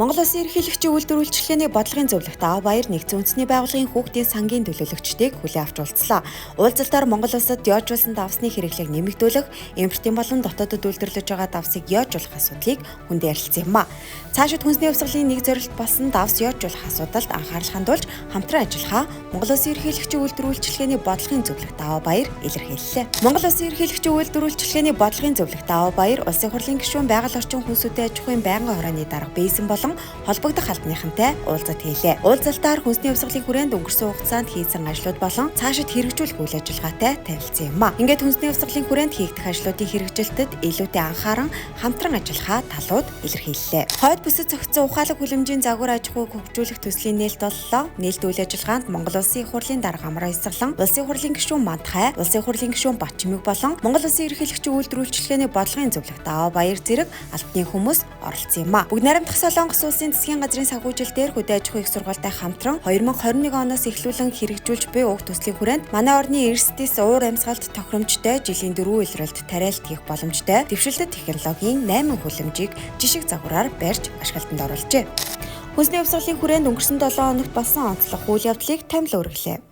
Монгол Улсын ерөнхийлөгчийн үйлдвэрлэлийн бодлогын зөвлөлт Аав Баяр нэгдсэн үндэсний байгууллагын хүүхдийн сангийн төлөөлөгчдийг хүлээн авч уулзлаа. Уулзалтаар Монгол Улсад яожуулсан давсны хэрэглээг нэмэгдүүлэх, импортын болон дотоодод үйлдвэрлэж байгаа давсыг яожуулах асуудлыг хүнд ярилцсан юм а. Цаашид хүнсний хувьсгалын нэг зорилт болсон давс яожуулах асуудалд анхаарал хандуулж хамтран ажиллахаа Монгол Улсын ерөнхийлөгчийн үйлдвэрлэлийн бодлогын зөвлөлт Аав Баяр илэрхийллээ. Монгол Улсын ерөнхийлөгчийн үйлдвэрлэлийн бодлогын зөвлөлт Аав Баяр улсын хурлын гишүүн байгаль орчин хүнсүүдийн аж ахуйн байнгын хорооны дарга бийсэн болон холбогдох албаныхантай уулзалт хийлээ. Уулзалтаар хүнсний хувьсгалын хүрээнд өнгөрсөн хугацаанд хийсэн ажлууд болон цаашид хэрэгжүүлэх үйл ажиллагаатай танилцсан юм а. Ингээд хүнсний хувьсгалын хүрээнд хийгдэх ажлуудын хэрэгжилтэд илүүтэй анхааран хамтран ажиллахаа талууд илэрхийллээ. Хойд бүсэд зохицсон ухаалаг хүлэмжийн загвар аж ахуйг хөгжүүлэх төслийн нээлт боллоо. Нээлт үйл ажиллагаанд Монгол Улсын их хурлын дарга Амар Баясгалан, Улсын хурлын гишүүн Мандхай, Улсын хурлын гишүүн Батчмэг болон Монгол Улсын ерөнхийлөгчийн үйлдвэрлэлийн бодлогын зөвлөлт Аав Баяр зэрэг албаны хүмүүс оролцсон юм а. Бүгд найрамдах Солонгос улсын засгийн газрын санхүүжилт дээр хөдөө аж ахуйн их сургуультай хамтран 2021 оноос эхлүүлэн хэрэгжүүлж буй уг төслийн хүрээнд манай орны эрсдэс уур амьсгалд тохиромжтой жилийн 4 үйлрэлт тариалт хийх боломжтой дэвшилтэт технологийн 8 хүлэмжийг жишг загвараар барьж ашиглалтанд оруулжээ. Хүнсний хувьсгалын хүрээнд өнгөрсөн 7 хоногт болсон онцлог үйл явдлыг томилон үргэлээ.